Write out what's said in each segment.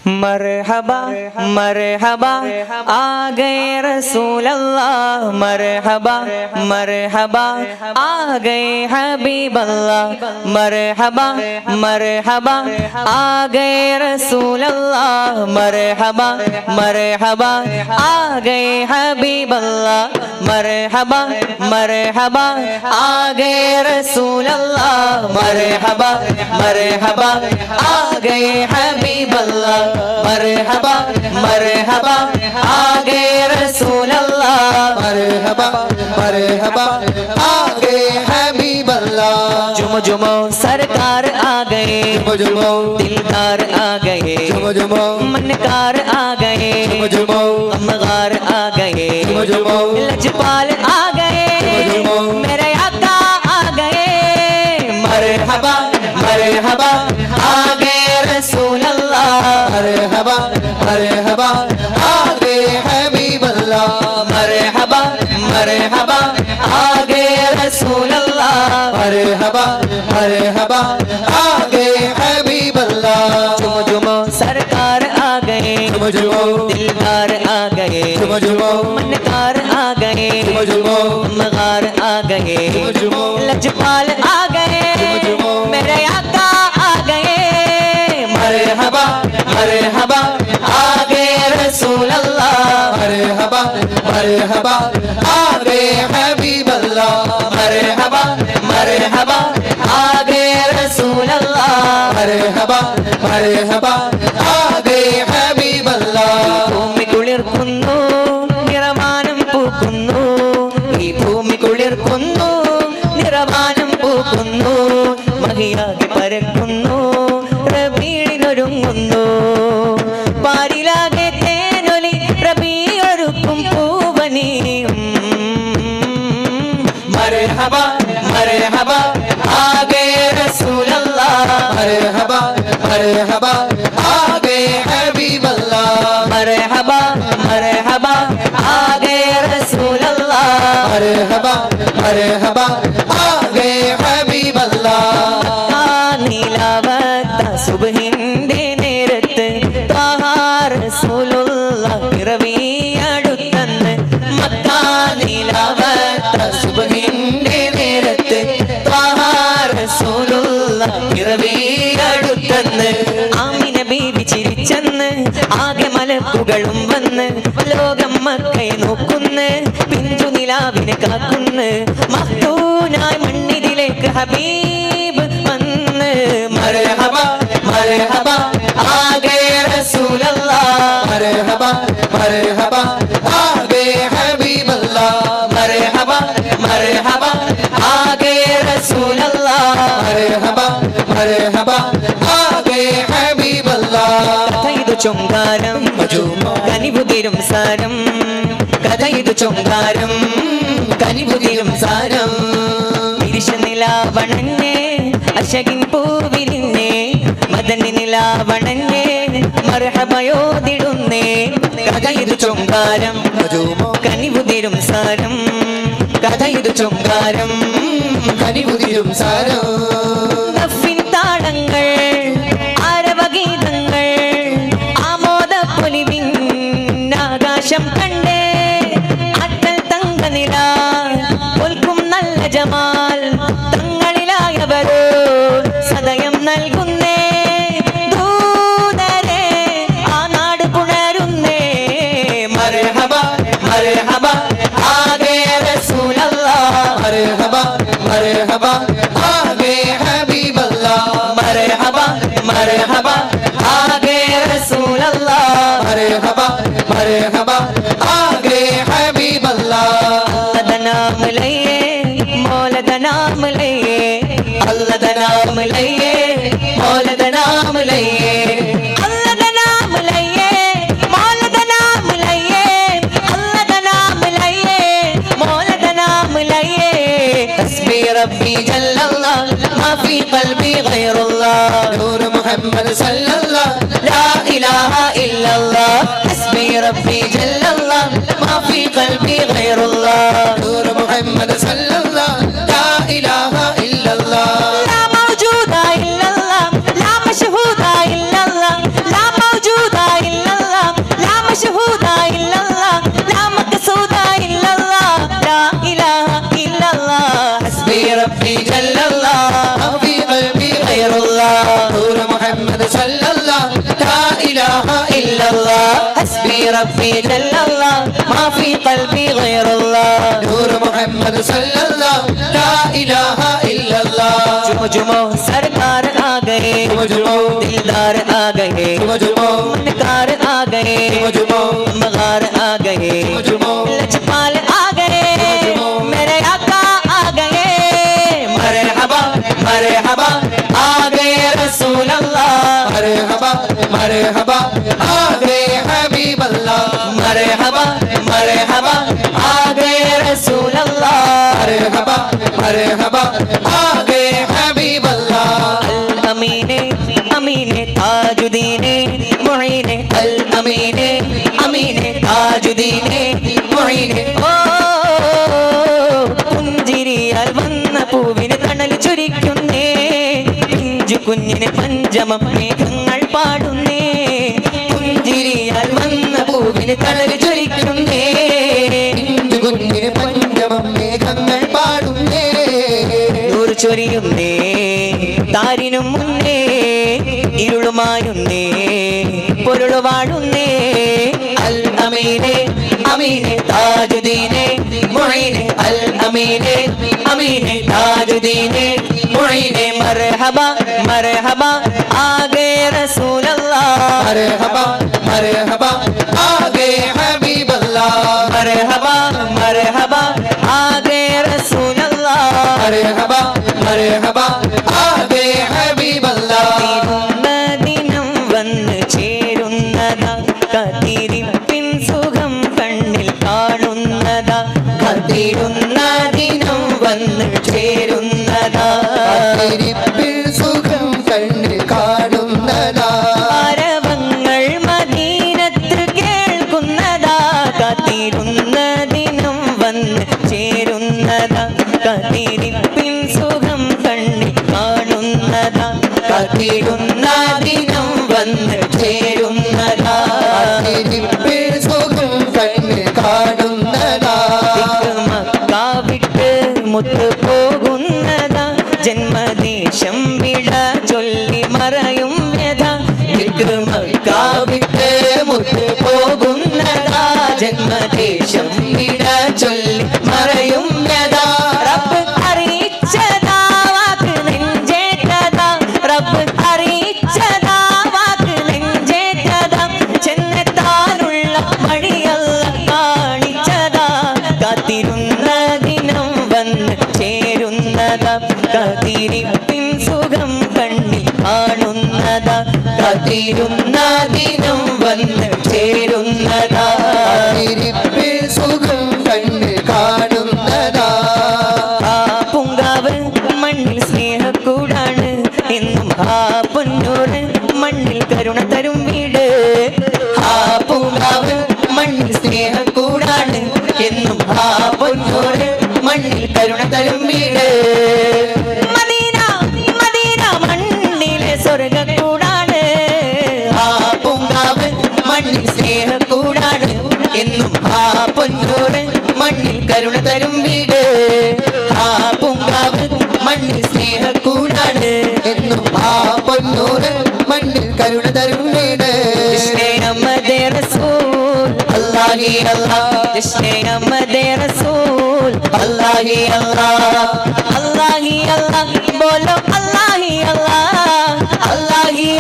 मरहबा मरहबा आ गए रसूल अल्लाह, मरहबा मरहबा आ गए हबीब अल्लाह, मरहबा मरहबा आ गए रसूल अल्लाह, मरहबा मरहबा आ गए हबीब अल्लाह, मरहबा मरहबा आ गए रसूल अल्लाह, मरहबा मरहबा आ गए हबीब अल्लाह, मरहबा मरहबा आ गए रसूल अल्लाह, मरहबा मरहबा आ गए हबीब अल्लाह। जुम जुमो सरकार आ गए, जुम जुमो दिलदार आ गए, जुम जुमो मनकार आ गए, जुम जुमो गमगार आ गए, जुम जुमो लजपाल आ गए, मेरे आका आ गए, मरहबा मरहबा आ गए रसूल अल्लाह, मरहबा मरहबा आ गए हबीब अल्लाह। मरहबा मरहबा आ गए रसूल अल्लाह, मरहबा मरहबा आ गए हबीब अल्लाह। जुम जुमो सरकार आ गए, जुम जुमो दिलदार आ गए, जुम जुमो मनकार आ गए, जुम जुमो मगार आ गए, जुमो लजपाल आ गए, जुमो मेरे आका आ गए, मरहबा मरहबा आ गए रसूल अल्लाह, मरहबा मरहबा आ गए हबीब अल्लाह। मरहबा मरहबा आ गए रसूल अल्लाह, मरहबा मरहबा आ गए हबीब अल्लाह। ഭൂമി കുളിർക്കുന്നു നിറമാനം പൂക്കുന്നു, ഈ ഭൂമി കുളിർക്കുന്നു നിറമാനം പൂക്കുന്നു, മഹിയാകെ പരക്കുന്നു റബീഴിനൊരുങ്ങുന്നു, പാരിലാകെ തേനൊലി റബീയൊരുക്കും പൂവനിയും, മർഹബാ മർഹബാ ആ ഗए റസൂൽ അല്ലാഹ്, मरहबा मरहबा आ गए हबीब अल्लाह। मरहबा मरहबा आ गए रसूल अल्लाह, मरहबा मरहबा आ गए हबीब अल्लाह। നീലാവത്ത സുബ്ഹിന്റെ നേരത്ത് ത്വാഹാ റസൂലുള്ളാഹ് പിറവിയടുത്തന്ന്, മക്കാ നീലാവത്ത സുബ്ഹിന്റെ നേരത്ത് ത്വാഹാ റസൂലുള്ളാഹ് പിറവിയടുത്തന്ന്, ആമിന ബീവി ചിരിച്ചെന്ന് ആകെ മലക്കുകളും വന്ന്, ലോകം മക്കയെ നോക്കുന്ന് പിഞ്ചു നിലാവിനെ കാക്കുന്ന്, മഖ്തൂനായി മണ്ണിതിലേക്ക് ഹബീബ് വന്ന്, മർഹബാ മർഹബാ ആ ഗए റസൂൽ അല്ലാഹ്, मरहबा मरहबा आ गए हबीब अल्लाह। മർഹബാ മർഹബാ ആ ഗए റസൂൽ അല്ലാഹ്, मरहबा मरहबा आ गए हबीब अल्लाह। കഥയിതു ചൊങ്കാരം കനിവുതിരും സാരം, കഥയിതു ചൊങ്കാരം കനിവുതിരും സാരം, തിരിശ നിലാവണന്നെ അശകിൻ പൂവിരിന്നെ, മദനി നിലാവണന്നെ മർഹബയോതിടുന്നേ, കഥയിതു ചൊങ്കാരം കനിവുതിരും സാരം, കഥയിതു ചൊങ്കാരം കനിവുതിരും സാരം, ദഫിൻ താളങ്ങൾ ആരവഗീതങ്ങൾ ആമോദപ്പൊലിവിൻ ആകാശം കണ്ടേ, അട്ടൽ തങ്കനില കൊൽക്കും നല്ല ജമാൽ തങ്ങളിലായവരോ സദയം നൽകുന്നേ, ദൂതരെ ആ നാട് പുണരുന്നേ, മർഹബാ മർഹബാ ആ ഗए റസൂൽ അല്ലാഹ്, मरहबा मरहबा आ गए हबीब अल्लाह। मरहबा मरहबा आ गए रसूल अल्लाह, मरहबा मरहबा आ गए हबीब अल्लाह। अल्लाह दा नाम लइए मौला दा नाम लइए, अल्लाह दा नाम लइए मौला दा नाम लइए, अल्लाह दा नाम लइए मौला दा नाम लइए, अल्लाह दा नाम लइए मौला दा नाम लइए, हस्बी रब्बी जल्लल्लाह मा फी क़ल्बी गैरुल्लाह, नूर मोहम्मद सल्लल्लाह لا إله إلا الله حسبي ربي جل الله ما في قلبي غير الله नूर मोहम्मद सल्लल्लाह ला इलाहा इल्लल्लाह لا موجود إلا الله لا مشهود إلا الله لا موجود إله إلا الله حسبي ربي جل الله ما في قلبي غير الله نور محمد صلى الله لا إله إلا الله जुमो जुमो सरकार आ गए जुमो दिलदार आ गए जुमो मनकार आ गए जुमो मगार आ गए जुमो लजपाल आ गए मेरे आका आ गए मरहबा मरहबा आ गए रसूल अल्लाह मरहबा मरहबा आ गए हबीब अल्लाह मरहबा मरहबा आ गए रसूल अल्लाह मरहबा मरहबा आ गए हबीब अल्लाह अल अमीने अमीने ताजुदीने मुईने अल अमीने अमीने ताजुदीने मुईने ओ പുഞ്ചിരിയാൽ വന്ന പൂവിന് തണൽ ചൊരിക്കുന്നേ പിഞ്ചു കുഞ്ഞിന് പഞ്ചമം മേഘങ്ങൾ പാടുന്നേ പുഞ്ചിരിയാൽ വന്ന പൂവിന് തണൽ ചൊരിക്കുന്നേ കുഞ്ഞിന് പഞ്ചമം മേഘങ്ങൾ പാടുന്നേ നൂറ് ചൊരിയുന്നേ താരിനും മുന്നേ ഇരുളുമായുന്നേ പൊരുളു വാടുന്നേ അൽ അമീനെ അമീനെ താജുദീനെ മുഈനെ അൽ അമീനെ അമീനെ താജുദീനെ മുഈനെ മർഹബ മർഹബ ആഗേ റസൂൽ അല്ലാഹ് मरहबा मरहबा आ गए हबीब अल्लाह മർഹബ മർഹബ ആഗേ റസൂൽ അല്ലാഹ് मरहबा मरहबा आ गए हबीब अल्लाह ദിനം വന്ന് ചേരുന്നതാ കതിരിപ്പിൻ സുഖം കണ്ണിൽ കാണുന്നതാ കതിരുന്ന ദിനം വന്ന് ചേരുന്നതാ തിരിപ്പിൽ സുഖം കണ്ണിൽ കാണുന്നതാ ആരവങ്ങൾ മദീനത്ത് കേൾക്കുന്നതാ കതിരുന്ന ദിനം വന്ന് ചേരുന്നതാ കതിരിപ്പിൻ സുഖം കണ്ണിൽ കാണുന്നതാ കതിരുന്ന ദിനം വന്ന് ചേരുന്നതാ തിരിപ്പിൽ സുഖം കണ്ണിൽ കാണുന്നതാ മക്കാവിട്ട് മുത്തു പോകുന്നതാ ജന്മദേശം വിട ചൊല്ലി മറയും വ്യഥ മക്കാവിട്ട് മുത്തു പോകുന്നതാ ജന്മദേശം വിട ചൊല്ലി മറയും വ്യഥ റബ്ബ് അറിയിച്ചതാ വാക്ക് നെഞ്ചേറ്റതാ റബ്ബ് അറിയിച്ചതാ വാക്ക് നെഞ്ചേറ്റതാ ചെന്നെത്താനുള്ള വഴിയല്ല കാണിച്ചതാ കാത്തിരുന്ന ദിനം വന്ന് ചേരുന്നതാ കാത്തിരിപ്പിൻ സുഖം കണ്ണിൽ കാണുന്നതാ കാത്തിരുന്ന ദിനം വന്ന് ചേരുന്നതാ തിരിപ്പിൽ സുഖം കണ്ണിൽ കാണുന്നതാ ആ പൂങ്കാവ് മണ്ണിൽ സ്നേഹക്കൂടാണ് എന്നും ആ പൊന്നൂറ് മണ്ണിൽ കരുണ തരും വീട് ആ പൂങ്കാവ് മണ്ണിൽ സ്നേഹക്കൂടാണ് എന്നും ആ പൊന്നൂറ് മണ്ണിൽ കരുണ തരും വീട് മദീന മദീന മണ്ണിലെ സ്വർഗക്കൂടാണ് ആ പൂങ്കാവ് മണ്ണിൽ സ്നേഹക്കൂടാണ് എന്നും ആ പൊന്നൂറ് മണ്ണിൽ കരുണ തരും വീട് ആ പൂങ്കാവ് മണ്ണിൽ സ്നേഹക്കൂടാണ് എന്നും ആ പൊന്നൂറ് മണ്ണിൽ കരുണ തരും വീട് जिसने अहमदे रसूल अल्लाह ही अल्लाह जिसने अहमदे रसूल अल्लाह ही अल्लाह बोलो अल्लाह ही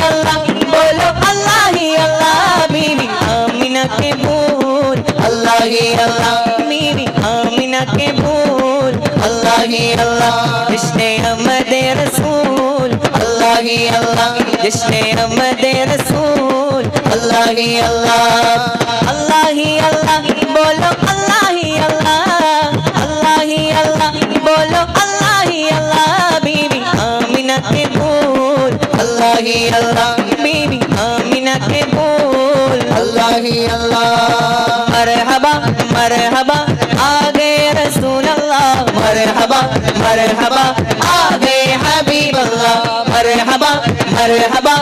अल्लाह बोलो अल्लाह ही अल्लाह बीवी आमिना के बोल अल्लाह ही अल्लाह बीवी आमिना के बोल अल्लाह ही अल्लाह जिसने अहमदे रसूल अल्लाह ही अल्लाह जिसने अहमदे रसूल अल्लाह ही अल्लाह बोलो अल्लाह ही अल्लाह बोलो अल्लाह ही अल्लाह बीवी आमिना के बोल अल्लाह ही अल्लाह बीवी आमिना के बोल अल्लाह ही अल्लाह मरहबा मरहबा आ गए रसूल अल्लाह मरहबा मरहबा आ गए हबीब अल्लाह मरहबा मरहबा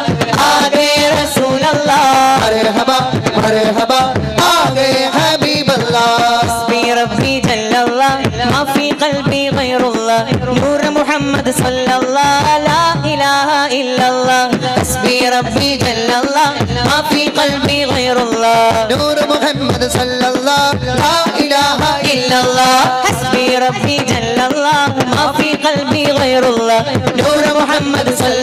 आ गए रसूल अल्लाह मरहबा मरहबा आ गए हबीब अल्लाह हस्बी रब्बी जल अल्लाह मा फी क़ल्बी गैरुल्लाह नूर मुहम्मद सल्लल्लाहु ला इलाहा إلا الله حسبي ربي جل الله ما في قلبي غير الله نور محمد صلى الله لا إله إلا الله حسبي ربي جل الله ما في قلبي غير الله نور محمد صلى